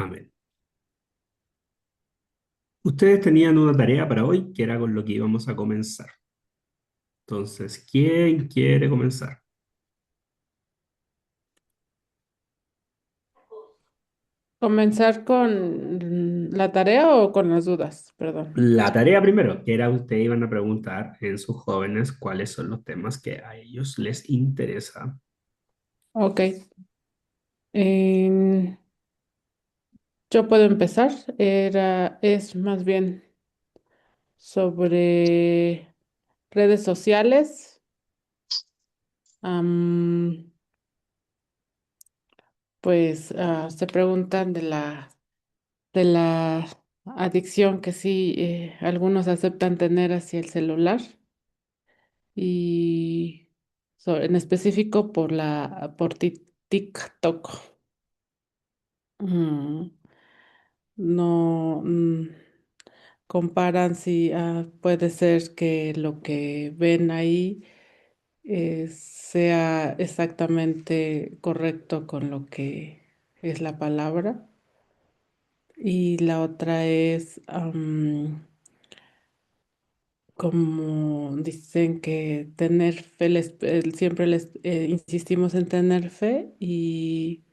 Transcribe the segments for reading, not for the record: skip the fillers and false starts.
Amén. Ustedes tenían una tarea para hoy que era con lo que íbamos a comenzar. Entonces, ¿quién quiere comenzar? ¿Comenzar con la tarea o con las dudas? Perdón. La tarea primero, que era ustedes iban a preguntar en sus jóvenes cuáles son los temas que a ellos les interesa. Ok. Em, yo puedo empezar. Es más bien sobre redes sociales. Am, se preguntan de la adicción que sí algunos aceptan tener hacia el celular y en específico TikTok. Mm, no comparan si puede ser que lo que ven ahí sea exactamente correcto con lo que es la palabra. Y la otra es como dicen que tener fe, siempre les insistimos en tener fe y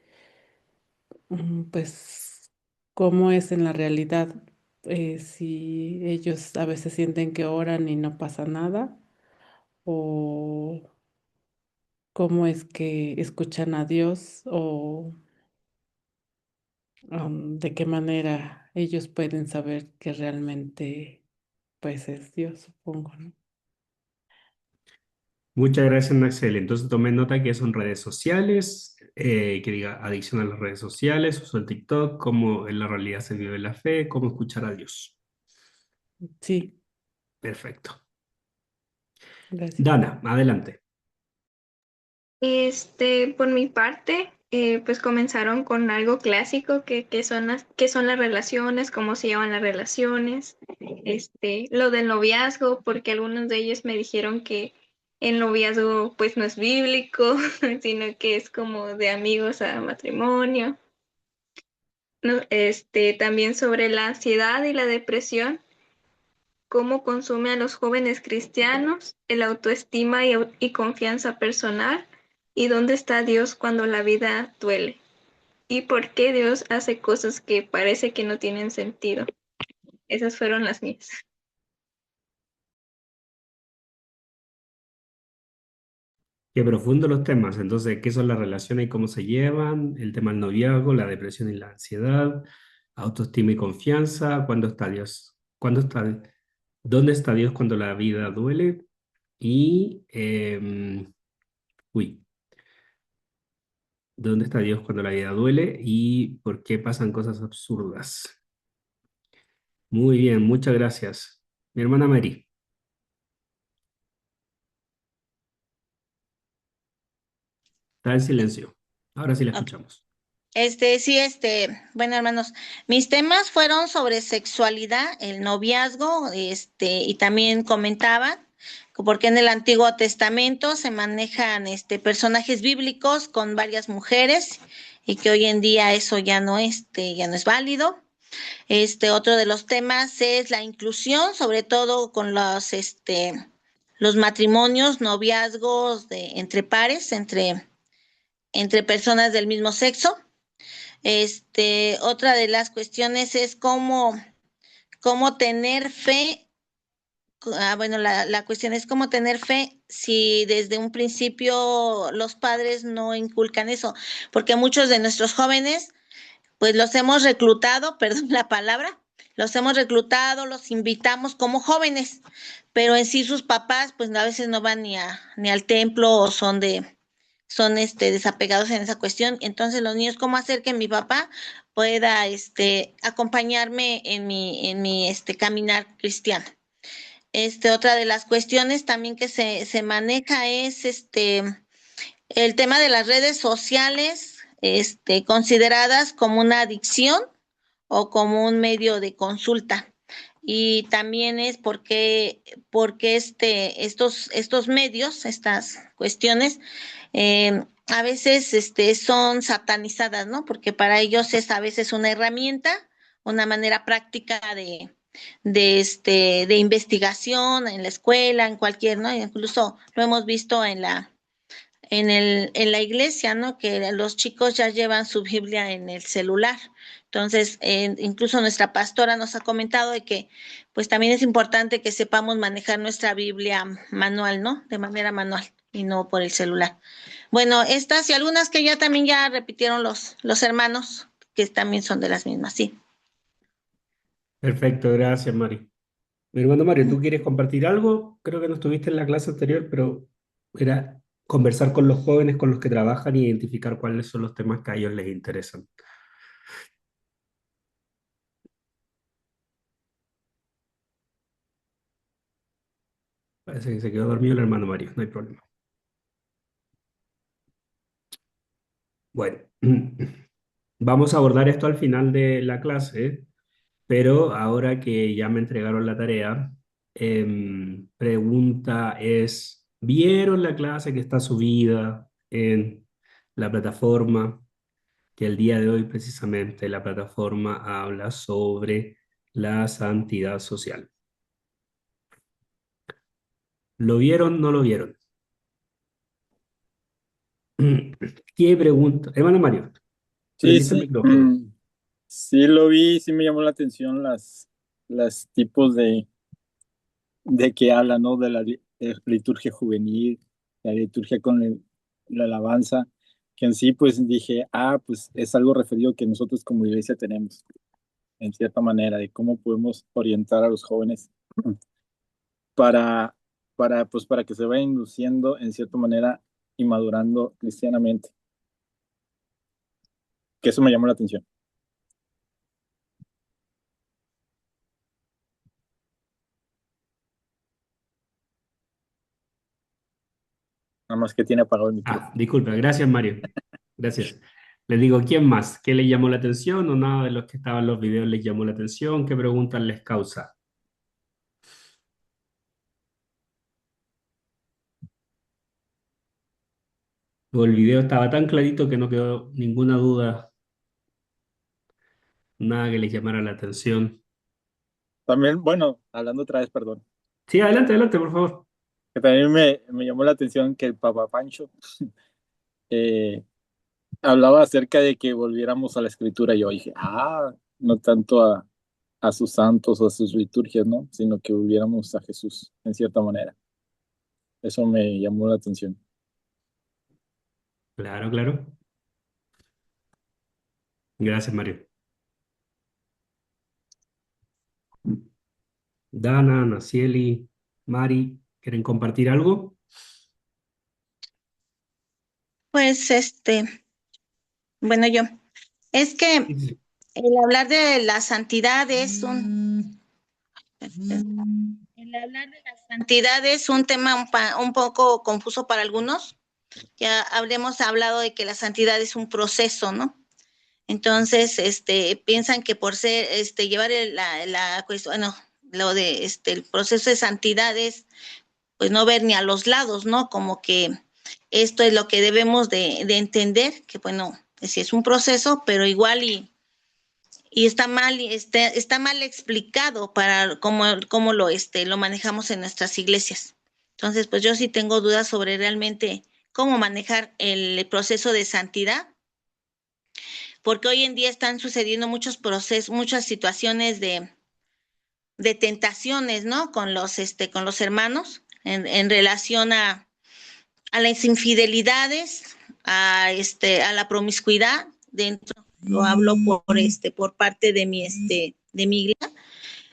pues cómo es en la realidad, si ellos a veces sienten que oran y no pasa nada, o cómo es que escuchan a Dios, o de qué manera ellos pueden saber que realmente pues es Dios, supongo, ¿no? Muchas gracias, Naxel. Entonces tomé nota que son redes sociales, que diga adicción a las redes sociales, uso el TikTok, cómo en la realidad se vive la fe, cómo escuchar a Dios. Sí, Perfecto. gracias. Dana, adelante. Por mi parte, pues comenzaron con algo clásico que son las relaciones, cómo se llevan las relaciones, lo del noviazgo, porque algunos de ellos me dijeron que el noviazgo pues no es bíblico, sino que es como de amigos a matrimonio. No, también sobre la ansiedad y la depresión, cómo consume a los jóvenes cristianos, el autoestima y confianza personal, y dónde está Dios cuando la vida duele, y por qué Dios hace cosas que parece que no tienen sentido. Esas fueron las mías. Qué profundo los temas. Entonces, ¿qué son las relaciones y cómo se llevan? El tema del noviazgo, la depresión y la ansiedad, autoestima y confianza. ¿Cuándo está Dios? ¿Dónde está Dios cuando la vida duele? Y, uy, ¿dónde está Dios cuando la vida duele? ¿Y por qué pasan cosas absurdas? Muy bien, muchas gracias. Mi hermana Mary, está en silencio. Ahora sí la Ok. escuchamos. Sí, bueno, hermanos, mis temas fueron sobre sexualidad, el noviazgo, y también comentaban porque en el Antiguo Testamento se manejan, personajes bíblicos con varias mujeres y que hoy en día eso ya no es válido. Otro de los temas es la inclusión, sobre todo con los matrimonios, noviazgos entre pares, entre personas del mismo sexo. Otra de las cuestiones es cómo tener fe. Bueno, la cuestión es cómo tener fe si desde un principio los padres no inculcan eso, porque muchos de nuestros jóvenes, pues los hemos reclutado, perdón la palabra, los hemos reclutado, los invitamos como jóvenes, pero en sí sus papás, pues a veces no van ni al templo o son desapegados en esa cuestión. Entonces, los niños, ¿cómo hacer que mi papá pueda acompañarme en mi caminar cristiano? Otra de las cuestiones también que se maneja es el tema de las redes sociales, consideradas como una adicción o como un medio de consulta. Y también es porque estos medios, estas cuestiones, a veces son satanizadas, ¿no? Porque para ellos es a veces una herramienta, una manera práctica de investigación en la escuela, en cualquier, ¿no? Incluso lo hemos visto en la iglesia, ¿no? Que los chicos ya llevan su Biblia en el celular. Entonces, incluso nuestra pastora nos ha comentado de que, pues también es importante que sepamos manejar nuestra Biblia manual, ¿no? De manera manual y no por el celular. Bueno, estas y algunas que ya también ya repitieron los hermanos, que también son de las mismas, sí. Perfecto, gracias, Mari. Mi hermano Mario, ¿tú quieres compartir algo? Creo que no estuviste en la clase anterior, pero era conversar con los jóvenes con los que trabajan y identificar cuáles son los temas que a ellos les interesan. Parece que se quedó dormido el hermano Mario, no hay problema. Bueno, vamos a abordar esto al final de la clase, pero ahora que ya me entregaron la tarea, pregunta es, ¿vieron la clase que está subida en la plataforma? Que el día de hoy precisamente la plataforma habla sobre la santidad social. ¿Lo vieron? ¿No lo vieron? ¿Qué pregunta? Hermano Mario, Sí, prendiste el sí, micrófono. sí lo vi, sí me llamó la atención las tipos de que habla, ¿no? De la liturgia juvenil, la liturgia con la alabanza, que en sí, pues dije, pues es algo referido que nosotros como iglesia tenemos, en cierta manera, de cómo podemos orientar a los jóvenes para, pues, para que se vayan induciendo, en cierta manera, y madurando cristianamente, que eso me llamó la atención. Nada más que tiene apagado el micrófono. Disculpa, gracias Mario. Gracias. Les digo, ¿quién más? ¿Qué les llamó la atención o nada de los que estaban en los videos les llamó la atención? ¿Qué preguntas les causa? O el video estaba tan clarito que no quedó ninguna duda, nada que les llamara la atención. También, bueno, hablando otra vez, perdón, Sí, adelante, adelante, por favor. que también me llamó la atención que el Papa Pancho eh, hablaba acerca de que volviéramos a la escritura. Y yo dije, no tanto a sus santos o a sus liturgias, ¿no? Sino que volviéramos a Jesús, en cierta manera. Eso me llamó la atención. Claro, claro. Gracias, Mario. Dana, Nacieli, Mari, ¿quieren compartir algo? Pues bueno, es que Sí. el hablar de la santidad es un tema un poco confuso para algunos. Ya habremos hablado de que la santidad es un proceso, ¿no? Entonces, piensan que por ser, llevar la cuestión, bueno, lo de, el proceso de santidad es, pues, no ver ni a los lados, ¿no? Como que esto es lo que debemos de entender, que bueno, sí es un proceso, pero igual y está mal explicado para cómo lo manejamos en nuestras iglesias. Entonces, pues yo sí tengo dudas sobre realmente cómo manejar el proceso de santidad, porque hoy en día están sucediendo muchos procesos, muchas situaciones de tentaciones, ¿no? Con los hermanos en relación a las infidelidades, a la promiscuidad dentro. Lo hablo por parte de mi iglesia.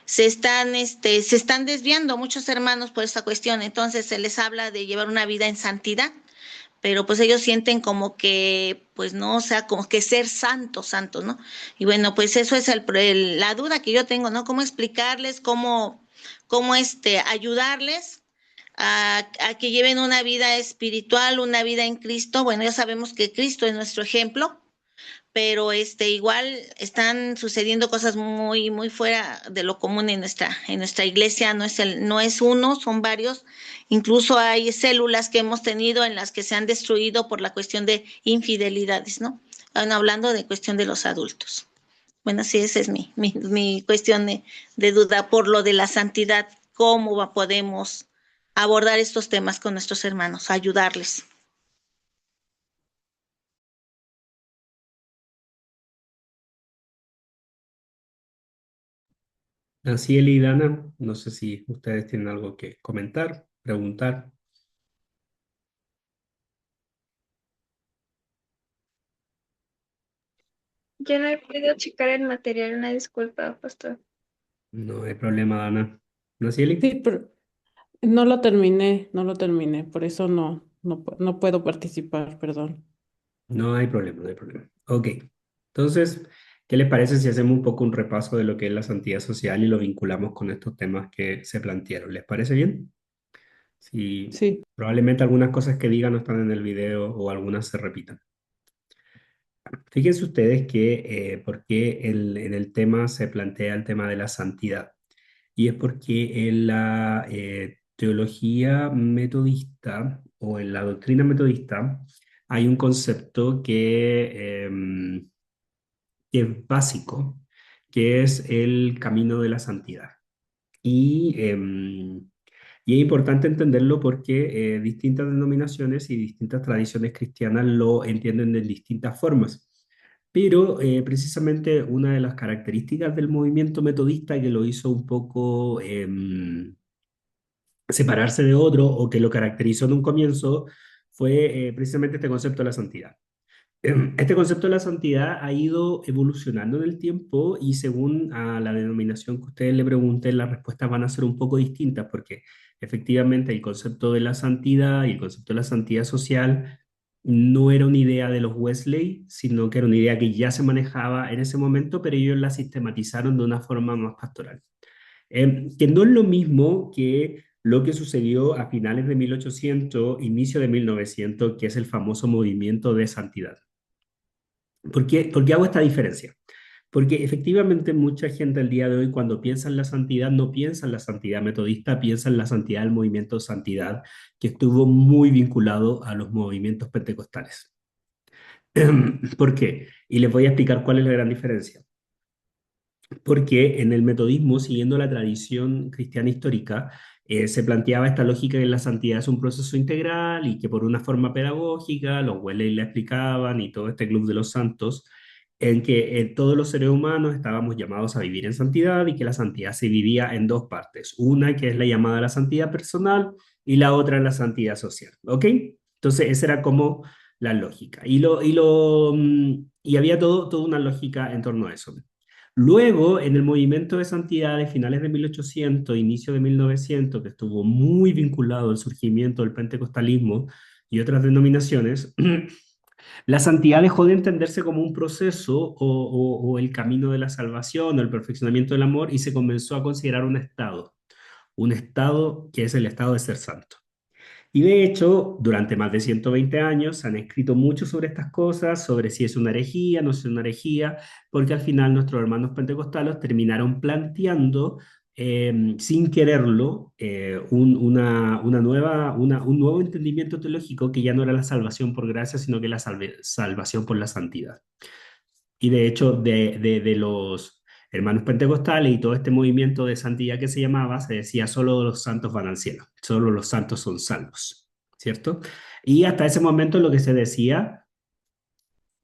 Se están desviando muchos hermanos por esta cuestión. Entonces se les habla de llevar una vida en santidad, pero pues ellos sienten como que, pues no, o sea, como que ser santos, santos, ¿no? Y bueno, pues eso es la duda que yo tengo, ¿no? ¿Cómo explicarles, cómo ayudarles a que lleven una vida espiritual, una vida en Cristo? Bueno, ya sabemos que Cristo es nuestro ejemplo, pero igual están sucediendo cosas muy, muy fuera de lo común en nuestra iglesia, no es uno, son varios. Incluso hay células que hemos tenido en las que se han destruido por la cuestión de infidelidades, ¿no? Bueno, hablando de cuestión de los adultos. Bueno, sí, esa es mi cuestión de duda por lo de la santidad, podemos abordar estos temas con nuestros hermanos, ayudarles. Así, Eli y Dana, no sé si ustedes tienen algo que comentar, preguntar. Yo no he podido checar el material, una disculpa, pastor. No hay problema, Dana. ¿No, así, Eli? Sí, pero no lo terminé, por eso no puedo participar, perdón. No hay problema, no hay problema. Ok, entonces, ¿qué les parece si hacemos un poco un repaso de lo que es la santidad social y lo vinculamos con estos temas que se plantearon? ¿Les parece bien? Sí, Sí, probablemente algunas cosas que digan no están en el video o algunas se repitan. Fíjense ustedes que por qué en el tema se plantea el tema de la santidad. Y es porque en la teología metodista o en la doctrina metodista hay un concepto que es básico, que es el camino de la santidad. Y, y es importante entenderlo porque distintas denominaciones y distintas tradiciones cristianas lo entienden de distintas formas. Pero precisamente una de las características del movimiento metodista que lo hizo un poco separarse de otro o que lo caracterizó en un comienzo fue precisamente este concepto de la santidad. Este concepto de la santidad ha ido evolucionando en el tiempo y según a la denominación que ustedes le pregunten, las respuestas van a ser un poco distintas porque efectivamente el concepto de la santidad y el concepto de la santidad social no era una idea de los Wesley, sino que era una idea que ya se manejaba en ese momento, pero ellos la sistematizaron de una forma más pastoral. Que no es lo mismo que lo que sucedió a finales de 1800, inicio de 1900, que es el famoso movimiento de santidad. ¿Por qué hago esta diferencia? Porque efectivamente mucha gente al día de hoy cuando piensa en la santidad no piensa en la santidad metodista, piensa en la santidad del movimiento de santidad que estuvo muy vinculado a los movimientos pentecostales. ¿Por qué? Y les voy a explicar cuál es la gran diferencia. Porque en el metodismo, siguiendo la tradición cristiana histórica, se planteaba esta lógica que la santidad es un proceso integral y que por una forma pedagógica, los Wesley la explicaban y todo este club de los santos, en que todos los seres humanos estábamos llamados a vivir en santidad y que la santidad se vivía en dos partes, una que es la llamada la santidad personal y la otra la santidad social, ¿ok? Entonces esa era como la lógica y había toda una lógica en torno a eso. Luego, en el movimiento de santidad de finales de 1800, inicio de 1900, que estuvo muy vinculado al surgimiento del pentecostalismo y otras denominaciones, la santidad dejó de entenderse como un proceso o el camino de la salvación o el perfeccionamiento del amor y se comenzó a considerar un estado que es el estado de ser santo. Y de hecho, durante más de 120 años se han escrito mucho sobre estas cosas, sobre si es una herejía, no es una herejía, porque al final nuestros hermanos pentecostales terminaron planteando, sin quererlo, un nuevo entendimiento teológico que ya no era la salvación por gracia, sino que la salvación por la santidad. Y de hecho, de los hermanos pentecostales y todo este movimiento de santidad que se llamaba, se decía solo los santos van al cielo, solo los santos son salvos, ¿cierto? Y hasta ese momento lo que se decía,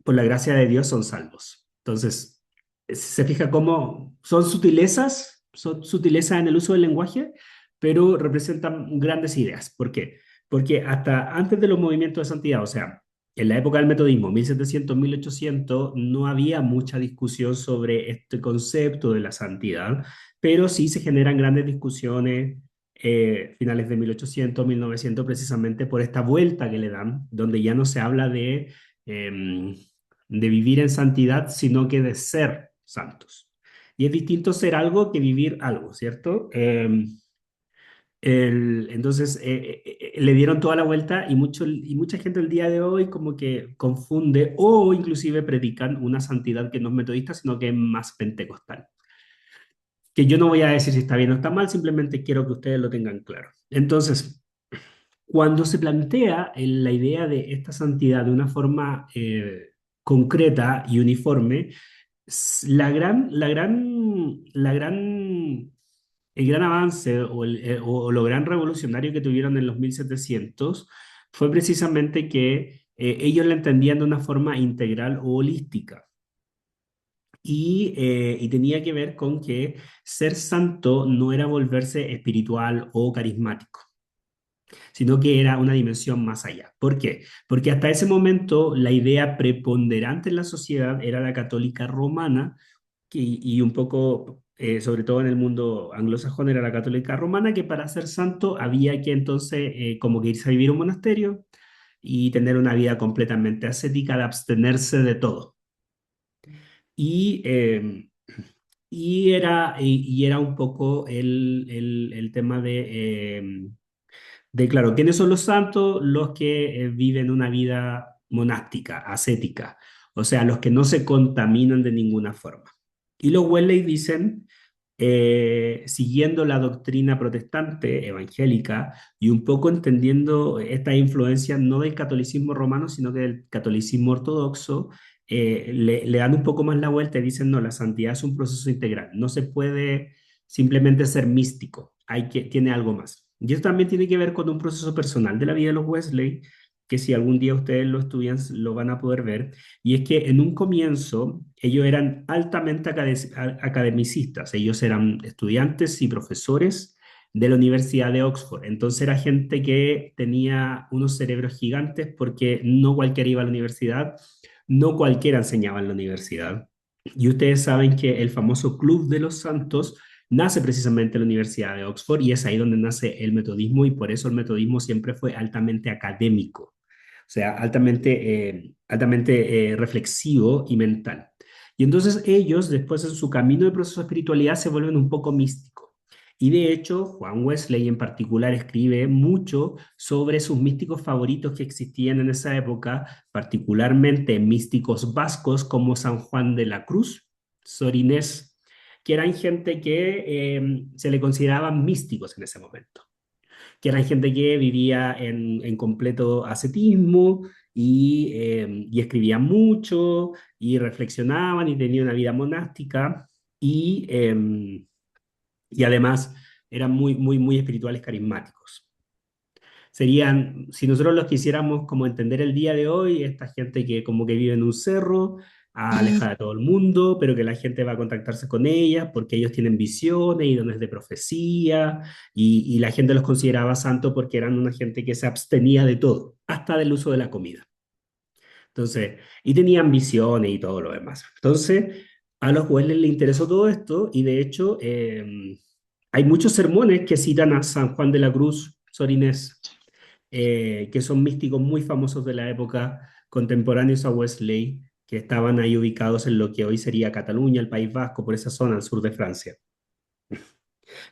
por la gracia de Dios son salvos. Entonces, se fija cómo son sutilezas en el uso del lenguaje, pero representan grandes ideas. ¿Por qué? Porque hasta antes de los movimientos de santidad, o sea, en la época del metodismo, 1700, 1800, no había mucha discusión sobre este concepto de la santidad, pero sí se generan grandes discusiones finales de 1800, 1900, precisamente por esta vuelta que le dan, donde ya no se habla em, de vivir en santidad, sino que de ser santos. Y es distinto ser algo que vivir algo, ¿cierto? Entonces, le dieron toda la vuelta y mucha gente el día de hoy como que confunde o inclusive predican una santidad que no es metodista, sino que es más pentecostal. Que yo no voy a decir si está bien o está mal, simplemente quiero que ustedes lo tengan claro. Entonces, cuando se plantea la idea de esta santidad de una forma concreta y uniforme, el gran avance o lo gran revolucionario que tuvieron en los 1700 fue precisamente que ellos la entendían de una forma integral o holística. Y tenía que ver con que ser santo no era volverse espiritual o carismático, sino que era una dimensión más allá. ¿Por qué? Porque hasta ese momento la idea preponderante en la sociedad era la católica romana y un poco, sobre todo en el mundo anglosajón, era la católica romana, que para ser santo había que entonces como que irse a vivir a un monasterio y tener una vida completamente ascética, de abstenerse de todo. Y, y era un poco el tema de, claro, ¿quiénes son los santos? Los que viven una vida monástica, ascética, o sea, los que no se contaminan de ninguna forma. Y los Wesley dicen, siguiendo la doctrina protestante, evangélica, y un poco entendiendo esta influencia no del catolicismo romano, sino que del catolicismo ortodoxo, le dan un poco más la vuelta y dicen, no, la santidad es un proceso integral, no se puede simplemente ser místico, tiene algo más. Y eso también tiene que ver con un proceso personal de la vida de los Wesley, que si algún día ustedes lo estudian, lo van a poder ver, y es que en un comienzo ellos eran altamente academicistas, ellos eran estudiantes y profesores de la Universidad de Oxford, entonces era gente que tenía unos cerebros gigantes porque no cualquiera iba a la universidad, no cualquiera enseñaba en la universidad. Y ustedes saben que el famoso Club de los Santos nace precisamente en la Universidad de Oxford y es ahí donde nace el metodismo y por eso el metodismo siempre fue altamente académico, o sea, altamente reflexivo y mental. Y entonces ellos, después en su camino de proceso de espiritualidad, se vuelven un poco místicos. Y de hecho, Juan Wesley en particular escribe mucho sobre sus místicos favoritos que existían en esa época, particularmente místicos vascos como San Juan de la Cruz, Sor Inés, que eran gente que se le consideraban místicos en ese momento, que eran gente que vivía en completo ascetismo y escribían mucho y reflexionaban y tenían una vida monástica y además eran muy, muy, muy espirituales, carismáticos. Serían, si nosotros los quisiéramos como entender el día de hoy, esta gente que como que vive en un cerro, alejada de todo el mundo, pero que la gente va a contactarse con ellas porque ellos tienen visiones y dones de profecía, y la gente los consideraba santos porque eran una gente que se abstenía de todo, hasta del uso de la comida. Entonces, y tenían visiones y todo lo demás. Entonces, a los Wesley les interesó todo esto y de hecho hay muchos sermones que citan a San Juan de la Cruz, Sor Inés, que son místicos muy famosos de la época, contemporáneos a Wesley, que estaban ahí ubicados en lo que hoy sería Cataluña, el País Vasco, por esa zona al sur de Francia.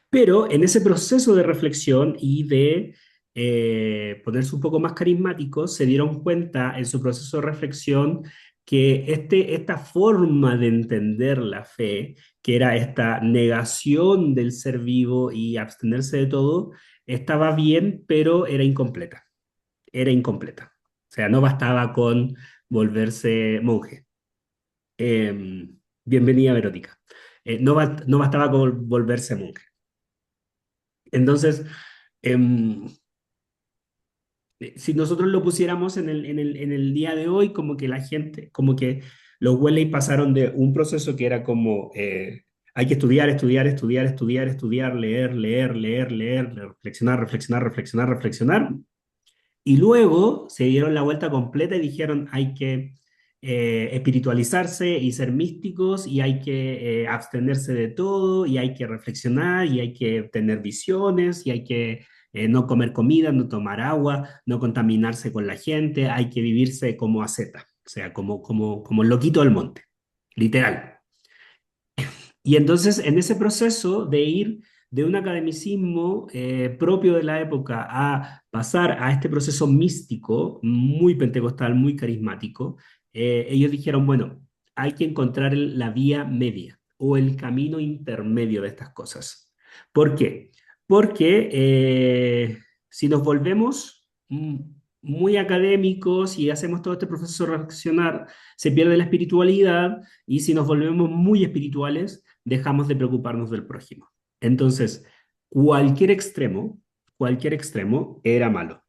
Pero en ese proceso de reflexión y de ponerse un poco más carismáticos, se dieron cuenta en su proceso de reflexión que esta forma de entender la fe, que era esta negación del ser vivo y abstenerse de todo, estaba bien, pero era incompleta. Era incompleta. O sea, no bastaba con volverse monje. Bienvenida, Verónica. No bastaba con volverse monje. Entonces, em, si nosotros lo pusiéramos en el día de hoy, como que la gente, como que los Wesley pasaron de un proceso que era como hay que estudiar, estudiar, estudiar, estudiar, estudiar, leer, leer, leer, leer, reflexionar, reflexionar, reflexionar, reflexionar, y luego se dieron la vuelta completa y dijeron hay que espiritualizarse y ser místicos y hay que abstenerse de todo y hay que reflexionar y hay que tener visiones y hay que no comer comida, no tomar agua, no contaminarse con la gente, hay que vivirse como asceta, o sea, como el loquito del monte, literal. Y entonces en ese proceso de ir de un academicismo propio de la época a pasar a este proceso místico, muy pentecostal, muy carismático, ellos dijeron, bueno, hay que encontrar la vía media o el camino intermedio de estas cosas. ¿Por qué? Porque si nos volvemos muy académicos y hacemos todo este proceso de reflexionar, se pierde la espiritualidad, y si nos volvemos muy espirituales, dejamos de preocuparnos del prójimo. Entonces, cualquier cualquier extremo era malo.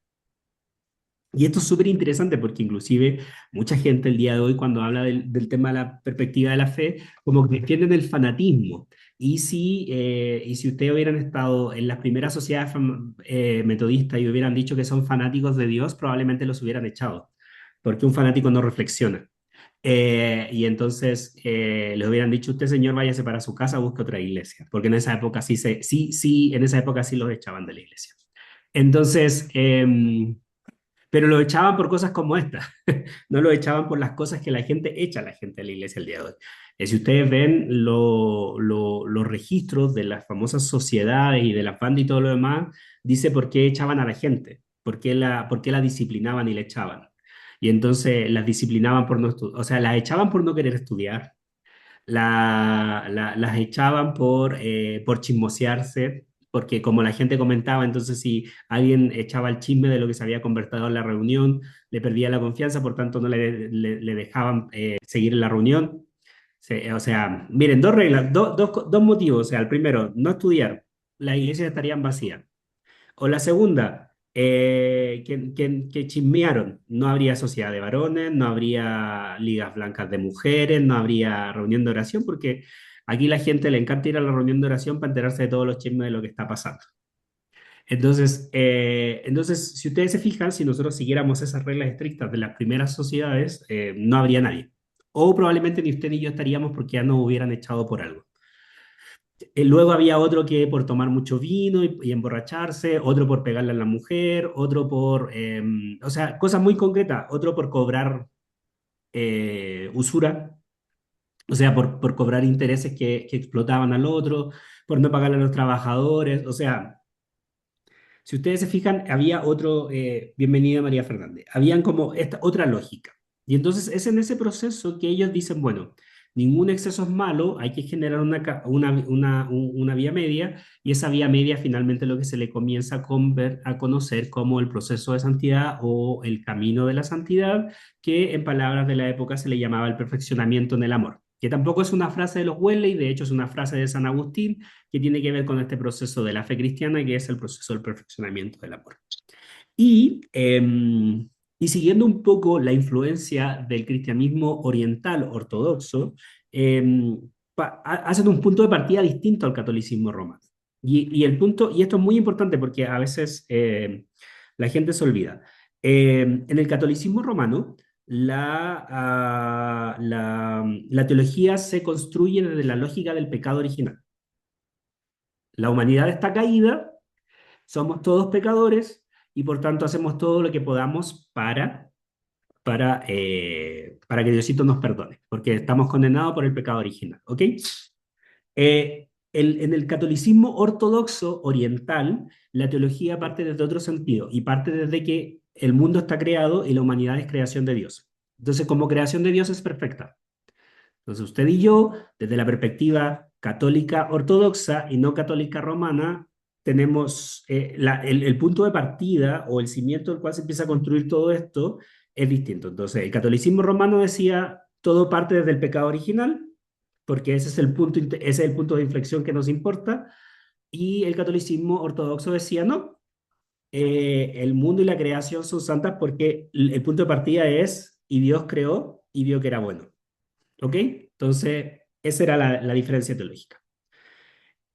Y esto es súper interesante porque inclusive mucha gente el día de hoy cuando habla del tema de la perspectiva de la fe, como que defienden el fanatismo. Y si ustedes hubieran estado en las primeras sociedades metodistas y hubieran dicho que son fanáticos de Dios, probablemente los hubieran echado, porque un fanático no reflexiona. Y entonces les hubieran dicho, usted señor, váyase para su casa, busque otra iglesia, porque en esa época en esa época sí los echaban de la iglesia. Entonces, pero lo echaban por cosas como esta, no lo echaban por las cosas que la gente echa a la gente de la iglesia el día de hoy. Si ustedes ven los registros de las famosas sociedades y de las bandas y todo lo demás, dice por qué echaban a la gente, por qué la disciplinaban y la echaban. Y entonces las disciplinaban por no estudiar, o sea, las echaban por no querer estudiar, las echaban por chismosearse, porque como la gente comentaba, entonces si alguien echaba el chisme de lo que se había conversado en la reunión, le perdía la confianza, por tanto no le dejaban seguir en la reunión. O sea, miren, dos reglas, dos motivos. O sea, el primero, no estudiar, las iglesias estarían vacías. O la segunda, que chismearon. No habría sociedad de varones, no habría ligas blancas de mujeres, no habría reunión de oración, porque aquí la gente le encanta ir a la reunión de oración para enterarse de todos los chismes de lo que está pasando. Entonces, si ustedes se fijan, si nosotros siguiéramos esas reglas estrictas de las primeras sociedades, no habría nadie. O probablemente ni usted ni yo estaríamos porque ya nos hubieran echado por algo. Luego había otro que por tomar mucho vino y emborracharse, otro por pegarle a la mujer, otro o sea, cosas muy concretas, otro por cobrar usura, o sea, por cobrar intereses que explotaban al otro, por no pagarle a los trabajadores, o sea, si ustedes se fijan, había otro, bienvenida María Fernández, habían como esta otra lógica. Y entonces es en ese proceso que ellos dicen, bueno, ningún exceso es malo, hay que generar una vía media, y esa vía media finalmente lo que se le comienza a conocer como el proceso de santidad o el camino de la santidad, que en palabras de la época se le llamaba el perfeccionamiento en el amor, que tampoco es una frase de los Wesley, de hecho es una frase de San Agustín, que tiene que ver con este proceso de la fe cristiana, que es el proceso del perfeccionamiento del amor. Y, y siguiendo un poco la influencia del cristianismo oriental ortodoxo, hacen un punto de partida distinto al catolicismo romano. Y esto es muy importante porque a veces la gente se olvida. En el catolicismo romano, la teología se construye desde la lógica del pecado original. La humanidad está caída, somos todos pecadores y por tanto hacemos todo lo que podamos para que Diosito nos perdone, porque estamos condenados por el pecado original, ¿ok? En el catolicismo ortodoxo oriental, la teología parte desde otro sentido y parte desde que el mundo está creado y la humanidad es creación de Dios. Entonces, como creación de Dios es perfecta. Entonces, usted y yo, desde la perspectiva católica ortodoxa y no católica romana, tenemos el punto de partida o el cimiento del cual se empieza a construir todo esto es distinto. Entonces, el catolicismo romano decía todo parte desde el pecado original, porque ese es el punto de inflexión que nos importa, y el catolicismo ortodoxo decía no, el mundo y la creación son santas porque el punto de partida es y Dios creó y vio que era bueno. ¿Ok? Entonces, esa era la diferencia teológica.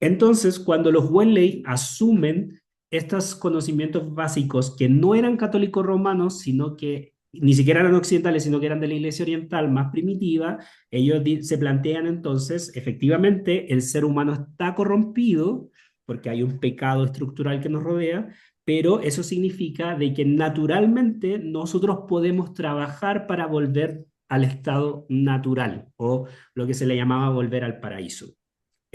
Entonces, cuando los Wesley asumen estos conocimientos básicos que no eran católicos romanos, sino que ni siquiera eran occidentales, sino que eran de la iglesia oriental más primitiva, ellos se plantean entonces, efectivamente, el ser humano está corrompido, porque hay un pecado estructural que nos rodea, pero eso significa de que naturalmente nosotros podemos trabajar para volver al estado natural, o lo que se le llamaba volver al paraíso.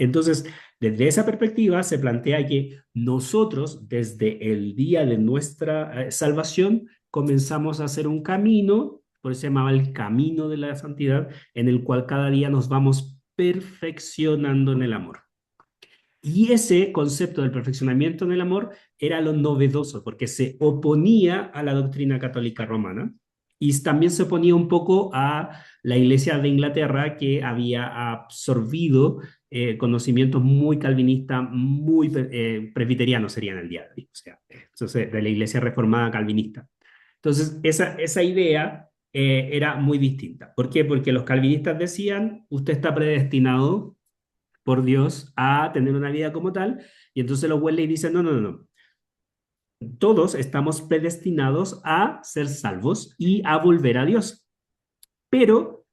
Entonces, desde esa perspectiva se plantea que nosotros, desde el día de nuestra salvación, comenzamos a hacer un camino, por eso se llamaba el camino de la santidad, en el cual cada día nos vamos perfeccionando en el amor. Y ese concepto del perfeccionamiento en el amor era lo novedoso, porque se oponía a la doctrina católica romana y también se oponía un poco a la Iglesia de Inglaterra, que había absorbido conocimientos muy calvinistas, muy presbiterianos serían el día de hoy, o sea, entonces, de la Iglesia reformada calvinista. Entonces, esa idea era muy distinta. ¿Por qué? Porque los calvinistas decían, usted está predestinado por Dios a tener una vida como tal, y entonces los Wesley dicen, no, no, no, no. Todos estamos predestinados a ser salvos y a volver a Dios. Pero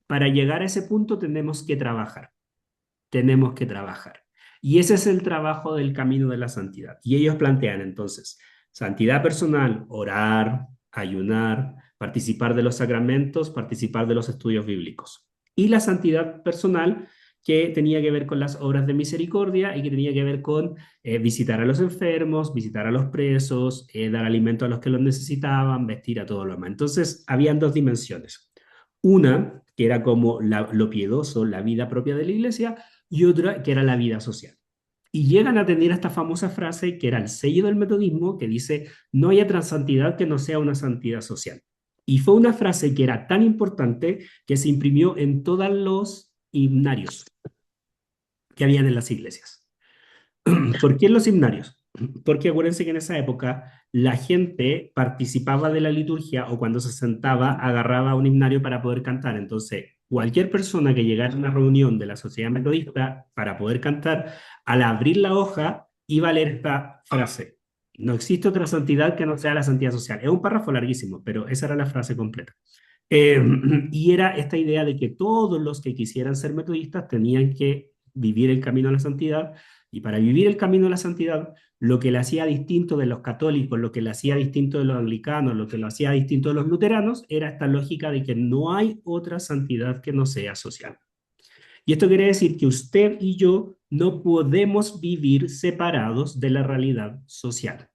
para llegar a ese punto tenemos que trabajar. Tenemos que trabajar. Y ese es el trabajo del camino de la santidad. Y ellos plantean entonces santidad personal, orar, ayunar, participar de los sacramentos, participar de los estudios bíblicos. Y la santidad personal, que tenía que ver con las obras de misericordia y que tenía que ver con visitar a los enfermos, visitar a los presos, dar alimento a los que los necesitaban, vestir a todos los demás. Entonces, habían dos dimensiones. Una, que era como lo piedoso, la vida propia de la iglesia, y otra, que era la vida social. Y llegan a tener esta famosa frase que era el sello del metodismo, que dice, no hay otra santidad que no sea una santidad social. Y fue una frase que era tan importante que se imprimió en todos los himnarios que habían en las iglesias. ¿Por qué en los himnarios? Porque acuérdense que en esa época la gente participaba de la liturgia o cuando se sentaba agarraba un himnario para poder cantar. Entonces, cualquier persona que llegara a una reunión de la sociedad metodista para poder cantar, al abrir la hoja iba a leer esta frase. No existe otra santidad que no sea la santidad social. Es un párrafo larguísimo, pero esa era la frase completa. Y era esta idea de que todos los que quisieran ser metodistas tenían que vivir el camino a la santidad, y para vivir el camino a la santidad, lo que le hacía distinto de los católicos, lo que le hacía distinto de los anglicanos, lo que lo hacía distinto de los luteranos, era esta lógica de que no hay otra santidad que no sea social. Y esto quiere decir que usted y yo no podemos vivir separados de la realidad social.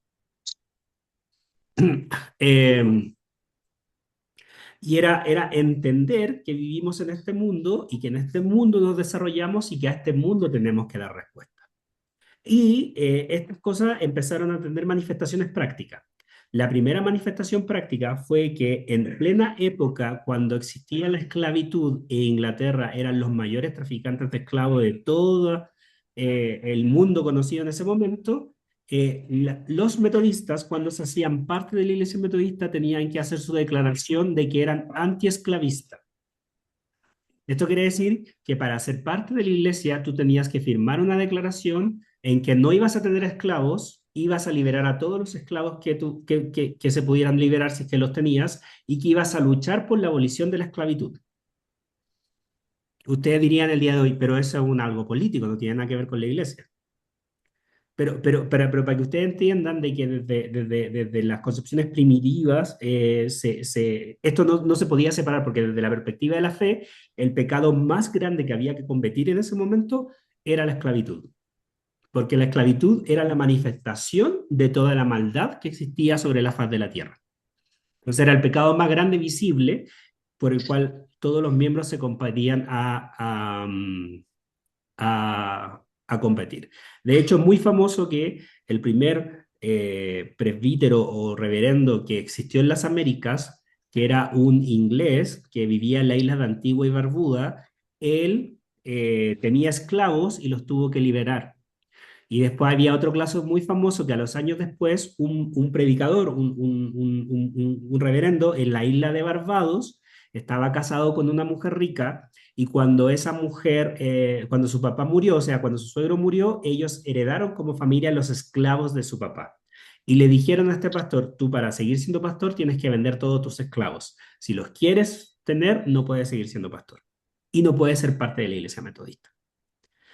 Y era entender que vivimos en este mundo y que en este mundo nos desarrollamos y que a este mundo tenemos que dar respuesta. Y estas cosas empezaron a tener manifestaciones prácticas. La primera manifestación práctica fue que en plena época, cuando existía la esclavitud e Inglaterra eran los mayores traficantes de esclavos de todo el mundo conocido en ese momento, los metodistas, cuando se hacían parte de la iglesia metodista, tenían que hacer su declaración de que eran antiesclavistas. Esto quiere decir que para ser parte de la iglesia tú tenías que firmar una declaración en que no ibas a tener esclavos, ibas a liberar a todos los esclavos que se pudieran liberar si es que los tenías, y que ibas a luchar por la abolición de la esclavitud. Ustedes dirían el día de hoy, pero eso es algo político, no tiene nada que ver con la iglesia. Pero para que ustedes entiendan de que desde las concepciones primitivas esto no se podía separar, porque desde la perspectiva de la fe, el pecado más grande que había que combatir en ese momento era la esclavitud. Porque la esclavitud era la manifestación de toda la maldad que existía sobre la faz de la tierra. Entonces era el pecado más grande visible por el cual todos los miembros se combatían a competir. De hecho, es muy famoso que el primer presbítero o reverendo que existió en las Américas, que era un inglés que vivía en la isla de Antigua y Barbuda, él tenía esclavos y los tuvo que liberar. Y después había otro caso muy famoso que a los años después un predicador, un reverendo en la isla de Barbados, estaba casado con una mujer rica, y cuando esa mujer, cuando su papá murió, o sea, cuando su suegro murió, ellos heredaron como familia los esclavos de su papá. Y le dijeron a este pastor, tú para seguir siendo pastor tienes que vender todos tus esclavos. Si los quieres tener, no puedes seguir siendo pastor. Y no puedes ser parte de la iglesia metodista.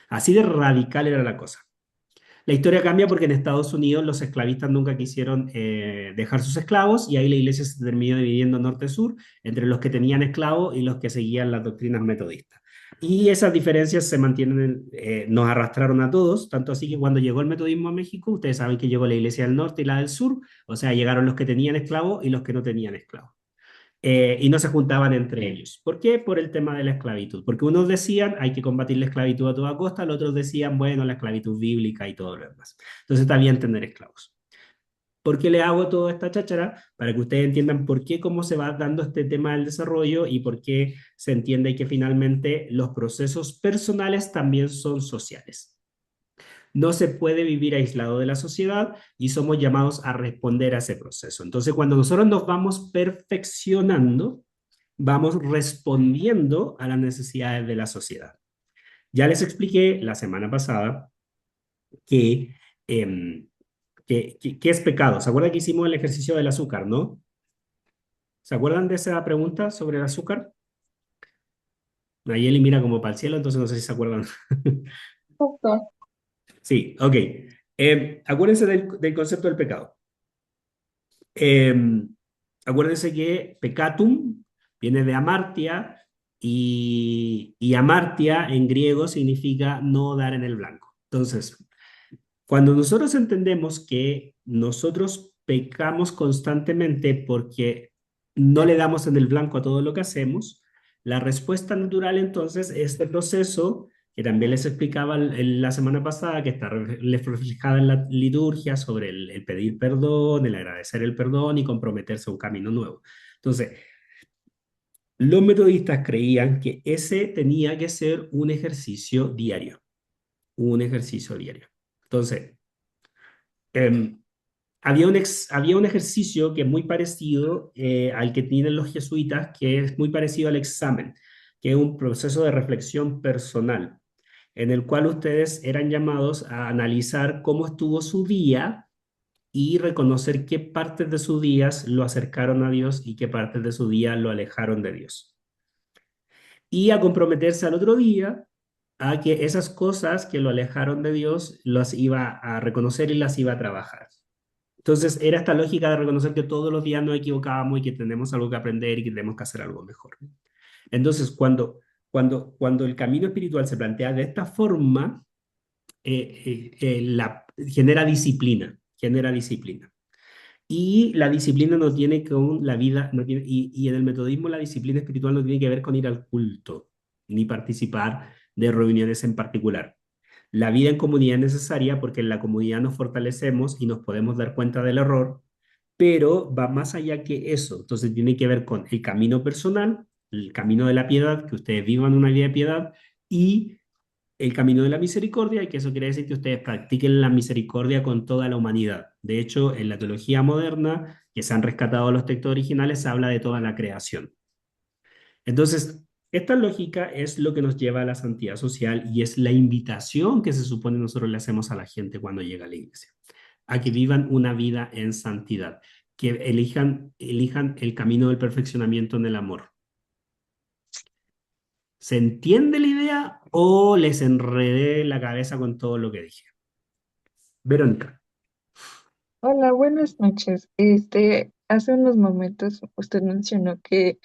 Así de radical era la cosa. La historia cambia porque en Estados Unidos los esclavistas nunca quisieron dejar sus esclavos, y ahí la iglesia se terminó dividiendo norte-sur entre los que tenían esclavos y los que seguían las doctrinas metodistas. Y esas diferencias se mantienen, nos arrastraron a todos, tanto así que cuando llegó el metodismo a México, ustedes saben que llegó la iglesia del norte y la del sur, o sea, llegaron los que tenían esclavos y los que no tenían esclavos. Y no se juntaban entre ellos. ¿Por qué? Por el tema de la esclavitud. Porque unos decían hay que combatir la esclavitud a toda costa, los otros decían, bueno, la esclavitud bíblica y todo lo demás. Entonces está bien tener esclavos. ¿Por qué le hago toda esta cháchara? Para que ustedes entiendan por qué, cómo se va dando este tema del desarrollo y por qué se entiende que finalmente los procesos personales también son sociales. No se puede vivir aislado de la sociedad y somos llamados a responder a ese proceso. Entonces, cuando nosotros nos vamos perfeccionando, vamos respondiendo a las necesidades de la sociedad. Ya les expliqué la semana pasada que, eh, que es pecado. ¿Se acuerdan que hicimos el ejercicio del azúcar, no? ¿Se acuerdan de esa pregunta sobre el azúcar? Nayeli mira como para el cielo, entonces no sé si se acuerdan. Justo. Sí, ok. Acuérdense del concepto del pecado. Eh, Acuérdense que pecatum viene de amartia y amartia en griego significa no dar en el blanco. Entonces, cuando nosotros entendemos que nosotros pecamos constantemente porque no le damos en el blanco a todo lo que hacemos, la respuesta natural entonces es este proceso que también les explicaba la semana pasada, que está reflejada en la liturgia sobre el pedir perdón, el agradecer el perdón y comprometerse a un camino nuevo. Entonces, los metodistas creían que ese tenía que ser un ejercicio diario, un ejercicio diario. Entonces, eh, había un ejercicio que es muy parecido al que tienen los jesuitas, que es muy parecido al examen, que es un proceso de reflexión personal, en el cual ustedes eran llamados a analizar cómo estuvo su día y reconocer qué partes de su día lo acercaron a Dios y qué partes de su día lo alejaron de Dios. Y a comprometerse al otro día a que esas cosas que lo alejaron de Dios las iba a reconocer y las iba a trabajar. Entonces era esta lógica de reconocer que todos los días nos equivocábamos y que tenemos algo que aprender y que tenemos que hacer algo mejor. Entonces, cuando el camino espiritual se plantea de esta forma, genera disciplina, genera disciplina. Y la disciplina no tiene con la vida, no tiene, y en el metodismo la disciplina espiritual no tiene que ver con ir al culto, ni participar de reuniones en particular. La vida en comunidad es necesaria porque en la comunidad nos fortalecemos y nos podemos dar cuenta del error, pero va más allá que eso. Entonces tiene que ver con el camino personal, el camino de la piedad, que ustedes vivan una vida de piedad, y el camino de la misericordia, y que eso quiere decir que ustedes practiquen la misericordia con toda la humanidad. De hecho, en la teología moderna, que se han rescatado los textos originales, se habla de toda la creación. Entonces, esta lógica es lo que nos lleva a la santidad social y es la invitación que se supone nosotros le hacemos a la gente cuando llega a la iglesia, a que vivan una vida en santidad, que elijan el camino del perfeccionamiento en el amor. ¿Se entiende la idea o les enredé la cabeza con todo lo que dije? Verónica. Hola, buenas noches. Hace unos momentos usted mencionó que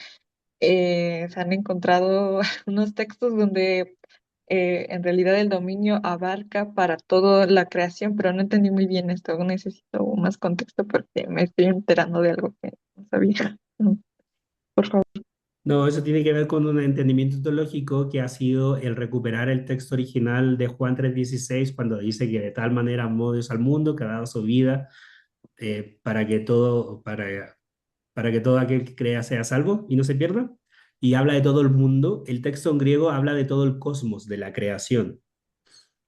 se han encontrado algunos textos donde en realidad el dominio abarca para toda la creación, pero no entendí muy bien esto. Necesito más contexto porque me estoy enterando de algo que no sabía. Por favor. No, eso tiene que ver con un entendimiento teológico que ha sido el recuperar el texto original de Juan 3:16 cuando dice que de tal manera amó Dios al mundo que ha dado su vida para que todo aquel que crea sea salvo y no se pierda. Y habla de todo el mundo. El texto en griego habla de todo el cosmos, de la creación.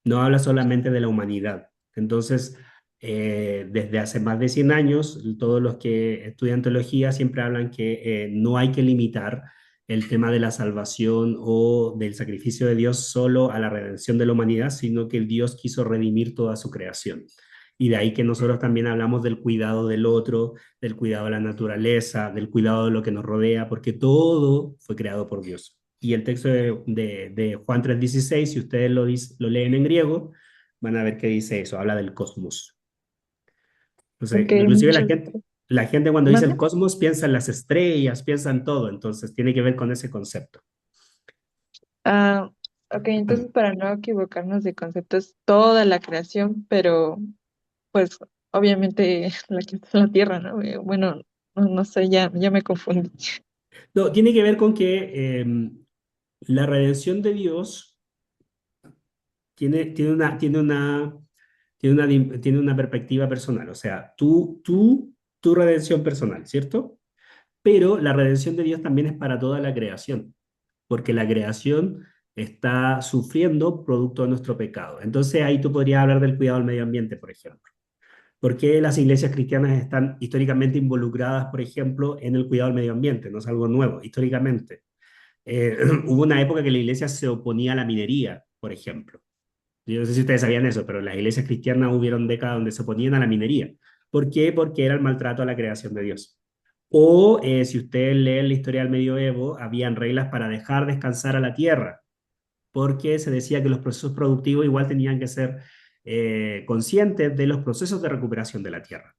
No habla solamente de la humanidad. Entonces, desde hace más de 100 años, todos los que estudian teología siempre hablan que no hay que limitar el tema de la salvación o del sacrificio de Dios solo a la redención de la humanidad, sino que el Dios quiso redimir toda su creación. Y de ahí que nosotros también hablamos del cuidado del otro, del cuidado de la naturaleza, del cuidado de lo que nos rodea, porque todo fue creado por Dios. Y el texto de Juan 3:16, si ustedes lo leen en griego, van a ver que dice eso, habla del cosmos. Entonces, Ok, inclusive muchas la gente cuando dice el gracias. cosmos piensa en las estrellas, piensa en todo, entonces tiene que ver con ese concepto. Ah, ok, entonces para no equivocarnos de conceptos, toda la creación, pero pues obviamente la que está en la tierra, ¿no? Bueno, no sé, ya me confundí. No, tiene que ver con que la redención de Dios tiene una perspectiva personal, o sea, tu redención personal, ¿cierto? Pero la redención de Dios también es para toda la creación, porque la creación está sufriendo producto de nuestro pecado. Entonces ahí tú podrías hablar del cuidado del medio ambiente, por ejemplo. ¿Por qué las iglesias cristianas están históricamente involucradas, por ejemplo, en el cuidado del medio ambiente? No es algo nuevo, históricamente. Hubo una época que la iglesia se oponía a la minería, por ejemplo. Yo no sé si ustedes sabían eso, pero en las iglesias cristianas hubieron décadas donde se oponían a la minería. ¿Por qué? Porque era el maltrato a la creación de Dios. O si ustedes leen la historia del medioevo, habían reglas para dejar descansar a la tierra, porque se decía que los procesos productivos igual tenían que ser conscientes de los procesos de recuperación de la tierra.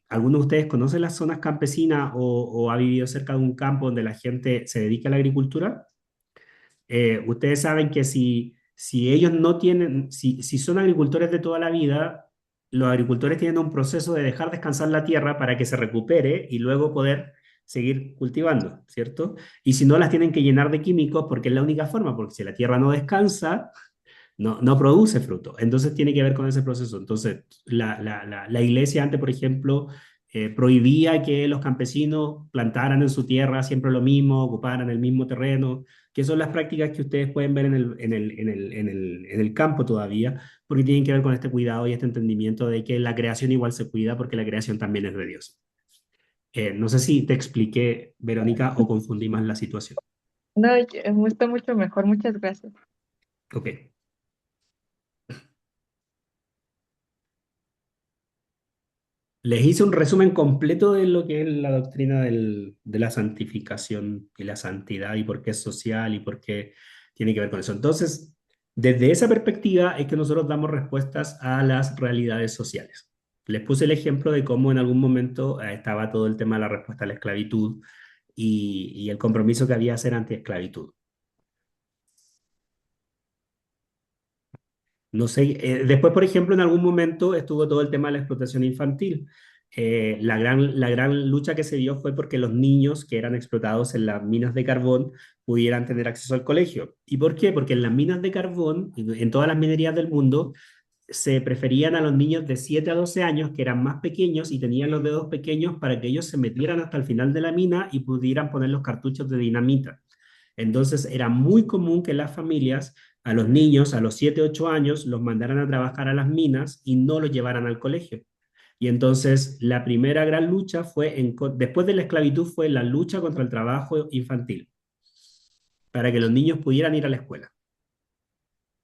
¿Alguno de ustedes conoce las zonas campesinas o ha vivido cerca de un campo donde la gente se dedica a la agricultura? Ustedes saben que si ellos no tienen, si son agricultores de toda la vida, los agricultores tienen un proceso de dejar descansar la tierra para que se recupere y luego poder seguir cultivando, ¿cierto? Y si no, las tienen que llenar de químicos porque es la única forma, porque si la tierra no descansa, no produce fruto. Entonces tiene que ver con ese proceso. Entonces, la iglesia antes, por ejemplo, prohibía que los campesinos plantaran en su tierra siempre lo mismo, ocuparan el mismo terreno, que son las prácticas que ustedes pueden ver en el campo todavía, porque tienen que ver con este cuidado y este entendimiento de que la creación igual se cuida porque la creación también es de Dios. No sé si te expliqué, Verónica, o confundí más la situación. No, está mucho mejor, muchas gracias. Ok. Les hice un resumen completo de lo que es la doctrina de la santificación y la santidad y por qué es social y por qué tiene que ver con eso. Entonces, desde esa perspectiva es que nosotros damos respuestas a las realidades sociales. Les puse el ejemplo de cómo en algún momento estaba todo el tema de la respuesta a la esclavitud y el compromiso que había a hacer anti-esclavitud. No sé, después, por ejemplo, en algún momento estuvo todo el tema de la explotación infantil. La gran lucha que se dio fue porque los niños que eran explotados en las minas de carbón pudieran tener acceso al colegio. ¿Y por qué? Porque en las minas de carbón, en todas las minerías del mundo, se preferían a los niños de 7 a 12 años, que eran más pequeños y tenían los dedos pequeños para que ellos se metieran hasta el final de la mina y pudieran poner los cartuchos de dinamita. Entonces era muy común que las familias a los niños a los 7 8 años los mandaran a trabajar a las minas y no los llevaran al colegio. Y entonces la primera gran lucha fue, después de la esclavitud, fue la lucha contra el trabajo infantil, para que los niños pudieran ir a la escuela.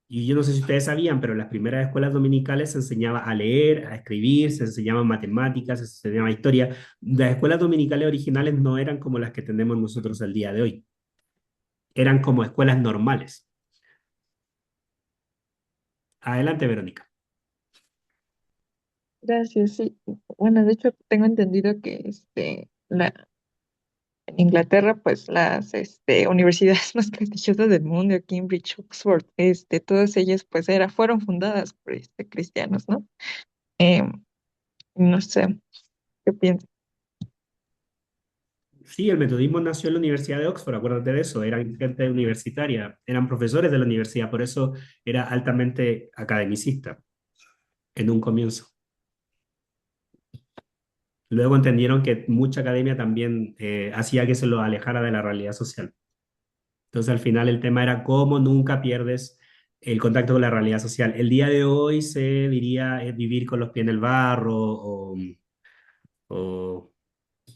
Y yo no sé si ustedes sabían, pero en las primeras escuelas dominicales se enseñaba a leer, a escribir, se enseñaban matemáticas, se enseñaba historia. Las escuelas dominicales originales no eran como las que tenemos nosotros el día de hoy, eran como escuelas normales. Adelante, Verónica. Gracias, sí. Bueno, de hecho tengo entendido que en Inglaterra, pues las universidades más prestigiosas del mundo, Cambridge, Oxford, todas ellas pues fueron fundadas por cristianos, ¿no? No sé, ¿qué piensas? Sí, el metodismo nació en la Universidad de Oxford, acuérdate de eso, eran gente universitaria, eran profesores de la universidad, por eso era altamente academicista en un comienzo. Luego entendieron que mucha academia también hacía que se lo alejara de la realidad social. Entonces al final el tema era cómo nunca pierdes el contacto con la realidad social. El día de hoy se diría vivir con los pies en el barro o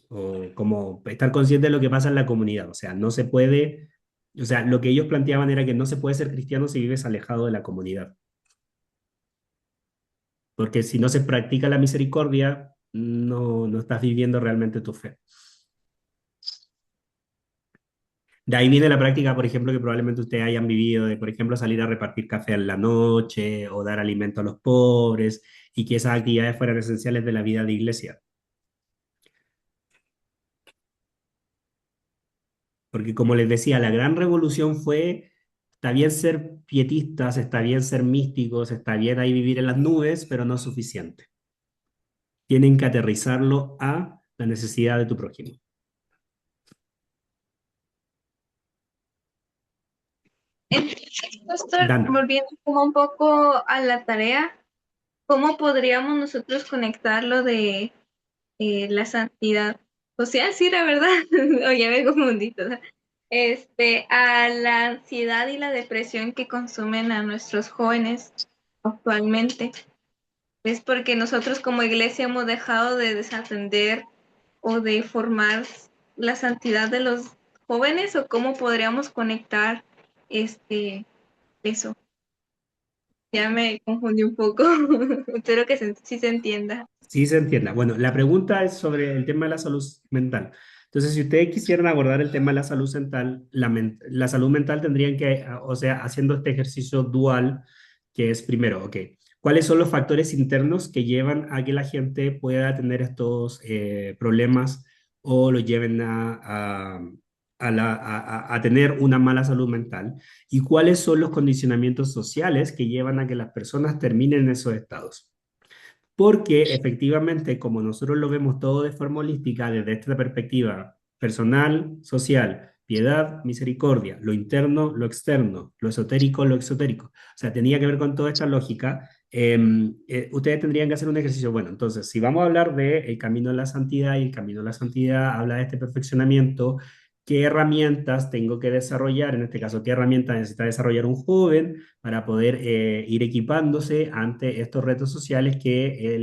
o como estar consciente de lo que pasa en la comunidad. O sea, no se puede, o sea, lo que ellos planteaban era que no se puede ser cristiano si vives alejado de la comunidad, porque si no se practica la misericordia, no estás viviendo realmente tu fe. De ahí viene la práctica, por ejemplo, que probablemente ustedes hayan vivido, de, por ejemplo, salir a repartir café en la noche o dar alimento a los pobres y que esas actividades fueran esenciales de la vida de iglesia. Porque como les decía, la gran revolución fue, está bien ser pietistas, está bien ser místicos, está bien ahí vivir en las nubes, pero no es suficiente. Tienen que aterrizarlo a la necesidad de tu prójimo. Entonces, Pastor, Dana. volviendo como un poco a la tarea, ¿cómo podríamos nosotros conectar lo de la santidad? O sea, sí, la verdad, o ya me confundí toda. A la ansiedad y la depresión que consumen a nuestros jóvenes actualmente. ¿Es porque nosotros como iglesia hemos dejado de desatender o de formar la santidad de los jóvenes o cómo podríamos conectar eso? Ya me confundí un poco. Espero que sí se entienda. Sí se entienda. Bueno, la pregunta es sobre el tema de la salud mental. Entonces, si ustedes quisieran abordar el tema de la salud mental, la salud mental tendrían que, o sea, haciendo este ejercicio dual, que es primero, ok, ¿cuáles son los factores internos que llevan a que la gente pueda tener estos problemas o lo lleven a tener una mala salud mental? ¿Y cuáles son los condicionamientos sociales que llevan a que las personas terminen en esos estados? Porque efectivamente, como nosotros lo vemos todo de forma holística, desde esta perspectiva personal, social, piedad, misericordia, lo interno, lo externo, lo esotérico, lo exotérico. O sea, tenía que ver con toda esta lógica. Ustedes tendrían que hacer un ejercicio. Bueno, entonces, si vamos a hablar del camino de la santidad y el camino de la santidad habla de este perfeccionamiento, ¿qué herramientas tengo que desarrollar? En este caso, ¿qué herramientas necesita desarrollar un joven para poder ir equipándose ante estos retos sociales que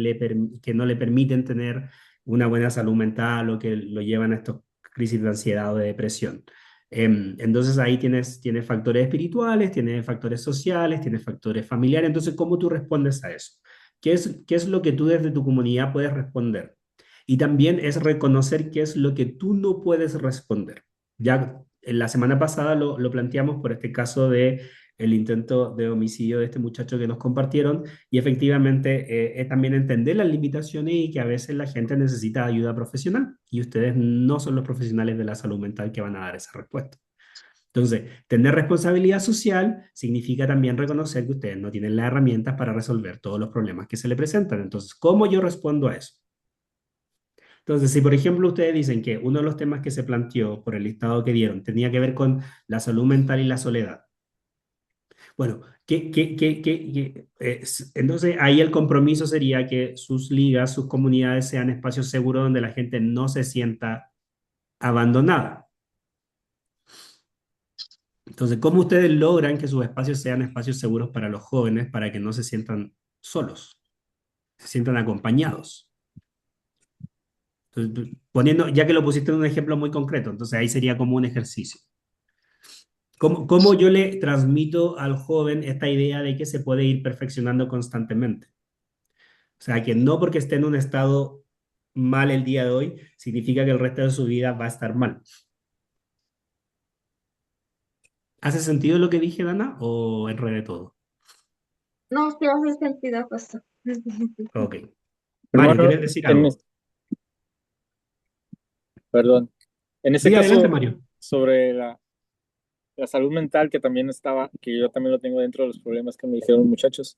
no le permiten tener una buena salud mental o que lo llevan a estas crisis de ansiedad o de depresión? Entonces ahí tienes factores espirituales, tienes factores sociales, tienes factores familiares. Entonces, ¿cómo tú respondes a eso? ¿Qué es lo que tú desde tu comunidad puedes responder? Y también es reconocer qué es lo que tú no puedes responder. Ya en la semana pasada lo planteamos por este caso de el intento de homicidio de este muchacho que nos compartieron y efectivamente es también entender las limitaciones y que a veces la gente necesita ayuda profesional y ustedes no son los profesionales de la salud mental que van a dar esa respuesta. Entonces, tener responsabilidad social significa también reconocer que ustedes no tienen las herramientas para resolver todos los problemas que se le presentan. Entonces, ¿cómo yo respondo a eso? Entonces, si por ejemplo ustedes dicen que uno de los temas que se planteó por el listado que dieron tenía que ver con la salud mental y la soledad, bueno, entonces ahí el compromiso sería que sus ligas, sus comunidades sean espacios seguros donde la gente no se sienta abandonada. Entonces, ¿cómo ustedes logran que sus espacios sean espacios seguros para los jóvenes para que no se sientan solos, se sientan acompañados? Entonces, poniendo, ya que lo pusiste en un ejemplo muy concreto, entonces ahí sería como un ejercicio. ¿Cómo yo le transmito al joven esta idea de que se puede ir perfeccionando constantemente? O sea, que no porque esté en un estado mal el día de hoy, significa que el resto de su vida va a estar mal. ¿Hace sentido lo que dije, Dana, o enredé todo? No, sí hace sentido, Pastor. Ok. Mario, Hermano, ¿quieres decir algo? perdón, en ese Sí, adelante, caso, Mario. sobre la salud mental, que también estaba, que yo también lo tengo dentro de los problemas que me dijeron los muchachos,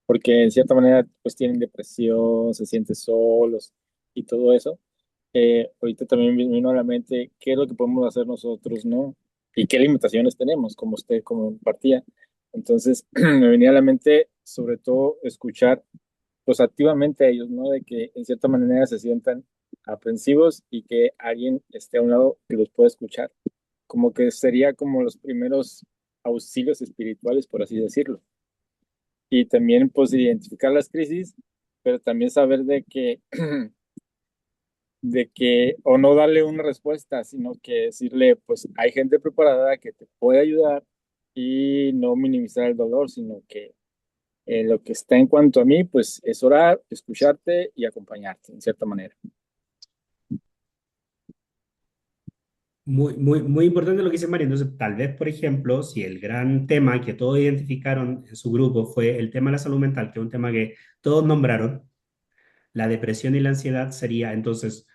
porque en cierta manera pues tienen depresión, se sienten solos y todo eso. Ahorita también me vino a la mente qué es lo que podemos hacer nosotros, ¿no? Y qué limitaciones tenemos, como usted compartía. Entonces, me venía a la mente sobre todo escuchar pues activamente a ellos, ¿no? De que en cierta manera se sientan aprensivos y que alguien esté a un lado que los pueda escuchar. Como que sería como los primeros auxilios espirituales, por así decirlo. Y también pues identificar las crisis, pero también saber de que o no darle una respuesta, sino que decirle, pues hay gente preparada que te puede ayudar y no minimizar el dolor, sino que lo que está en cuanto a mí, pues es orar, escucharte y acompañarte, en cierta manera. Muy, muy, muy importante lo que dice Mario. Entonces, tal vez, por ejemplo, si el gran tema que todos identificaron en su grupo fue el tema de la salud mental, que es un tema que todos nombraron, la depresión y la ansiedad sería entonces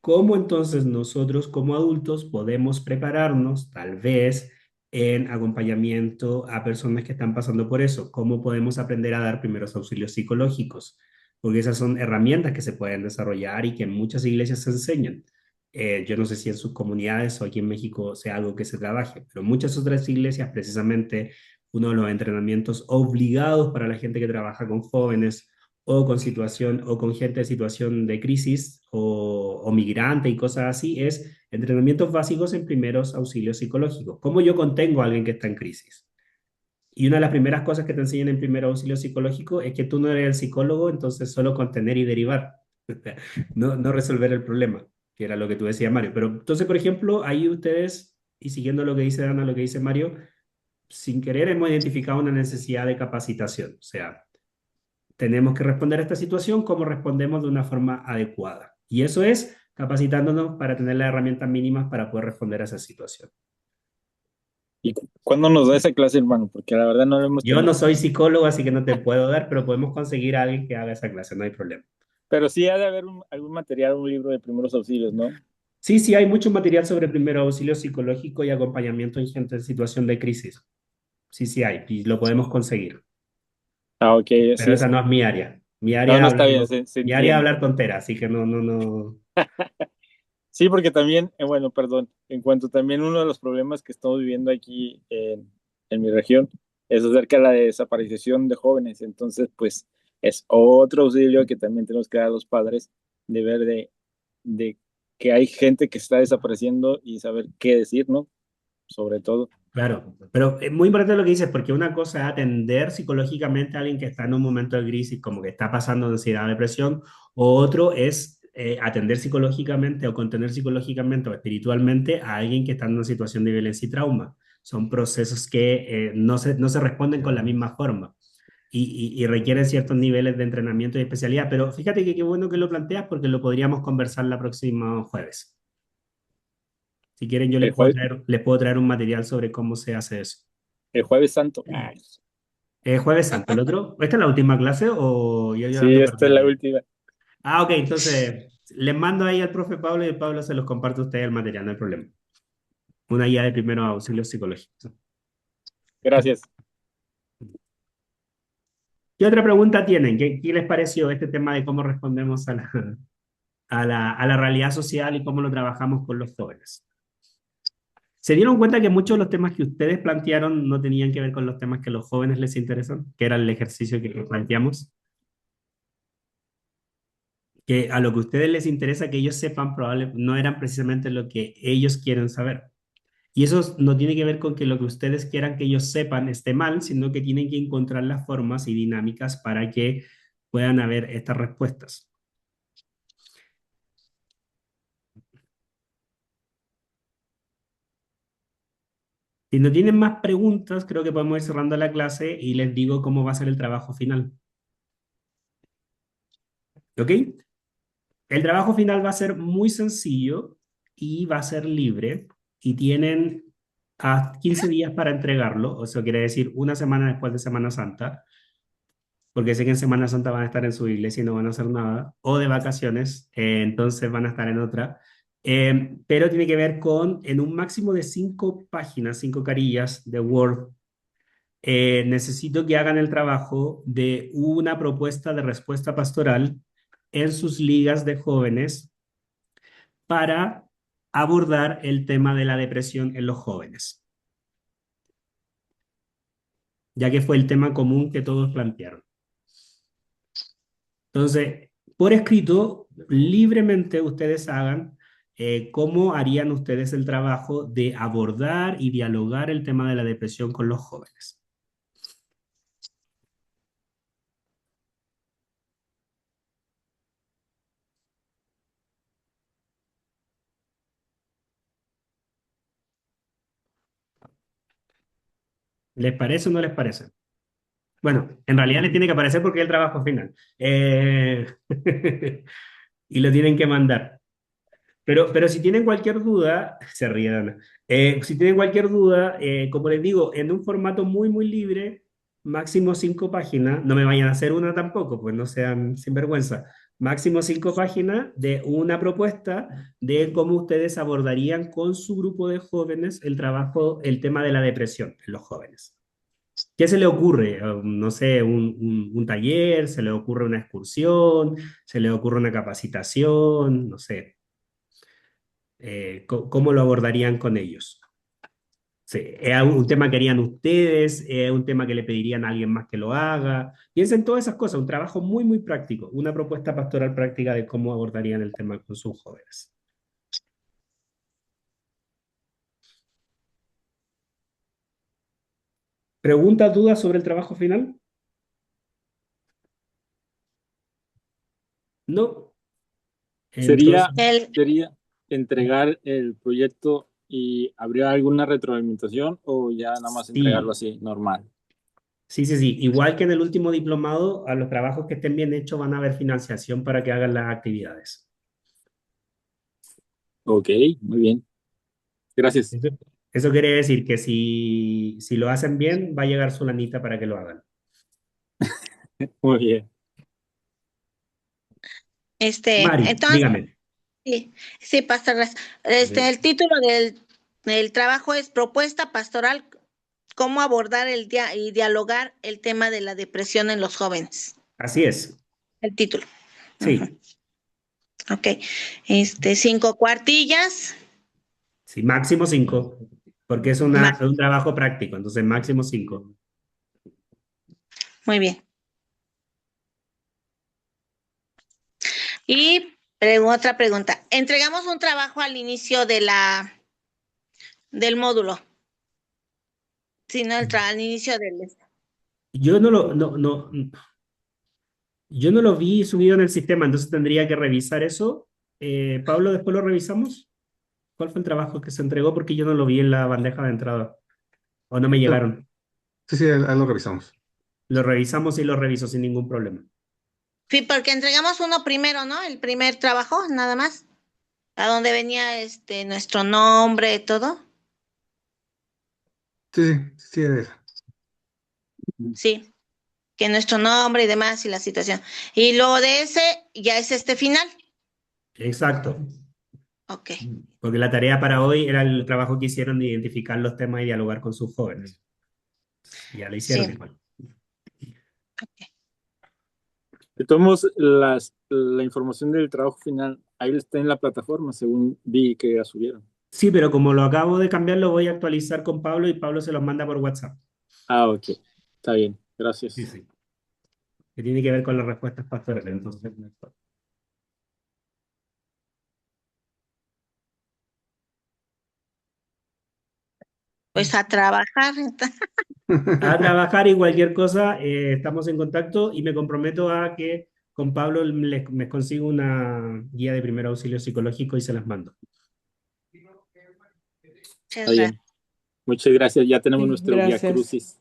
¿Cómo entonces nosotros como adultos podemos prepararnos, tal vez, en acompañamiento a personas que están pasando por eso? ¿Cómo podemos aprender a dar primeros auxilios psicológicos? Porque esas son herramientas que se pueden desarrollar y que en muchas iglesias se enseñan. Yo no sé si en sus comunidades o aquí en México sea algo que se trabaje, pero muchas otras iglesias, precisamente, uno de los entrenamientos obligados para la gente que trabaja con jóvenes o con situación o con gente de situación de crisis o migrante y cosas así, es entrenamientos básicos en primeros auxilios psicológicos. ¿Cómo yo contengo a alguien que está en crisis? Y una de las primeras cosas que te enseñan en primer auxilio psicológico es que tú no eres el psicólogo, entonces solo contener y derivar, no resolver el problema, que era lo que tú decías, Mario. Pero entonces, por ejemplo, ahí ustedes, y siguiendo lo que dice Ana, lo que dice Mario, sin querer hemos identificado una necesidad de capacitación. O sea, tenemos que responder a esta situación como respondemos de una forma adecuada. Y eso es capacitándonos para tener las herramientas mínimas para poder responder a esa situación. ¿Y cuándo nos da esa clase, hermano? Porque la verdad no lo hemos Yo no tenido. soy psicólogo, así que no te puedo dar, pero podemos conseguir a alguien que haga esa clase, no hay problema. Pero sí ha de haber algún material, un libro de primeros auxilios, ¿no? Sí, sí, hay mucho material sobre primer auxilio psicológico y acompañamiento en gente en situación de crisis. Sí, sí hay, y lo podemos conseguir. Ah, ok, Pero sí. esa no es mi área. No, no está bien, se Mi área es entiende. hablar tontera, así que no. Sí, porque también, bueno, perdón, en cuanto también uno de los problemas que estamos viviendo aquí en mi región es acerca de la desaparición de jóvenes. Entonces, pues es otro auxilio que también tenemos que dar a los padres de ver de que hay gente que está desapareciendo y saber qué decir, ¿no? Sobre todo. Claro, pero es muy importante lo que dices, porque una cosa es atender psicológicamente a alguien que está en un momento de crisis, como que está pasando ansiedad, depresión, o otro es atender psicológicamente o contener psicológicamente o espiritualmente a alguien que está en una situación de violencia y trauma. Son procesos que no se responden con la misma forma y requieren ciertos niveles de entrenamiento y especialidad. Pero fíjate que qué bueno que lo planteas porque lo podríamos conversar la próxima jueves. Si quieren, El jueves, les puedo traer un material sobre cómo se hace eso. el jueves santo. Ay, Jueves Santo, ¿el otro? ¿Esta es la última clase o yo sí, ando esta es la perdido? última. Ah, ok, entonces les mando ahí al profe Pablo y el Pablo se los comparte a ustedes el material, no hay problema. Una guía de primeros auxilios psicológicos. Gracias. ¿Qué otra pregunta tienen? ¿Qué les pareció este tema de cómo respondemos a la realidad social y cómo lo trabajamos con los jóvenes? ¿Se dieron cuenta que muchos de los temas que ustedes plantearon no tenían que ver con los temas que a los jóvenes les interesan? Que era el ejercicio que planteamos. Que a lo que a ustedes les interesa que ellos sepan, probablemente no eran precisamente lo que ellos quieren saber. Y eso no tiene que ver con que lo que ustedes quieran que ellos sepan esté mal, sino que tienen que encontrar las formas y dinámicas para que puedan haber estas respuestas. Si no tienen más preguntas, creo que podemos ir cerrando la clase y les digo cómo va a ser el trabajo final. ¿Ok? El trabajo final va a ser muy sencillo y va a ser libre y tienen a 15 días para entregarlo, o sea, quiere decir una semana después de Semana Santa, porque sé que en Semana Santa van a estar en su iglesia y no van a hacer nada, o de vacaciones, entonces van a estar en otra. Pero tiene que ver con, en un máximo de 5 páginas, 5 carillas de Word, necesito que hagan el trabajo de una propuesta de respuesta pastoral en sus ligas de jóvenes para abordar el tema de la depresión en los jóvenes, ya que fue el tema común que todos plantearon. Entonces, por escrito, libremente ustedes hagan cómo harían ustedes el trabajo de abordar y dialogar el tema de la depresión con los jóvenes. ¿Les parece o no les parece? Bueno, en realidad les tiene que aparecer porque es el trabajo final. Y lo tienen que mandar. Pero si tienen cualquier duda, se ríen. Si tienen cualquier duda, como les digo, en un formato muy libre, máximo 5 páginas, no me vayan a hacer una tampoco, pues no sean sinvergüenza, Máximo 5 páginas de una propuesta de cómo ustedes abordarían con su grupo de jóvenes el trabajo, el tema de la depresión en los jóvenes. ¿Qué se le ocurre? No sé, un taller, se le ocurre una excursión, se le ocurre una capacitación, no sé. ¿Cómo lo abordarían con ellos? Sí, ¿es un tema que harían ustedes? ¿Es un tema que le pedirían a alguien más que lo haga? Piensen todas esas cosas, un trabajo muy, muy práctico, una propuesta pastoral práctica de cómo abordarían el tema con sus jóvenes. ¿Preguntas, dudas sobre el trabajo final? No. Sería, Entonces, El, sería entregar el proyecto y habría alguna retroalimentación o ya nada más entregarlo sí, así, normal. sí, sí, sí. Igual que en el último diplomado, a los trabajos que estén bien hechos van a haber financiación para que hagan las actividades. Ok, muy bien. Gracias. Eso, eso quiere decir que si lo hacen bien, va a llegar su lanita para que lo hagan. Muy bien. Mari, entonces, dígame. sí, sí, pastor, gracias. El título del trabajo es Propuesta Pastoral, cómo abordar y dialogar el tema de la depresión en los jóvenes. Así es. El título. Ujú. Sí, Ok. 5 cuartillas. sí, máximo 5, porque es Ma- un trabajo práctico, entonces máximo 5. Muy bien. Y otra pregunta. Entregamos un trabajo al inicio del módulo, sino al inicio del... Yo no lo, no, no, yo no lo vi subido en el sistema, entonces tendría que revisar eso. Pablo, después lo revisamos. ¿Cuál fue el trabajo que se entregó? Porque yo no lo vi en la bandeja de entrada, o no me No, llegaron. sí, sí, ahí lo revisamos. Lo revisamos y lo reviso sin ningún problema. Sí, porque entregamos uno primero, ¿no? El primer trabajo, nada más. A donde venía nuestro nombre, todo. Sí, sí, sí, Sí, que nuestro nombre y demás y la situación. Y luego de ese ya es este final. Exacto. Ok, Porque la tarea para hoy era el trabajo que hicieron de identificar los temas y dialogar con sus jóvenes. Ya lo hicieron sí. igual. De todos modos, la información del trabajo final, ahí está en la plataforma, según vi que ya subieron. Sí, pero como lo acabo de cambiar, lo voy a actualizar con Pablo y Pablo se los manda por WhatsApp. Ah, ok. Está bien. Sí, Gracias. sí. Que tiene que ver con las respuestas pastorales. Entonces, Pues a trabajar. a trabajar y cualquier cosa, estamos en contacto y me comprometo a que con Pablo me consigo una guía de primer auxilio psicológico y se las mando. Está Muchas gracias. bien. Muchas gracias. Ya tenemos Sí, nuestro guía gracias. crucis.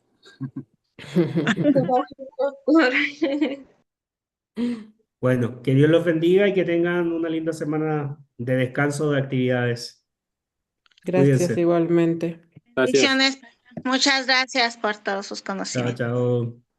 Bueno, que Dios los bendiga y que tengan una linda semana de descanso de actividades. Gracias Cuídense. igualmente. Gracias. Bendiciones. Muchas gracias por todos sus Chao, conocimientos. chao.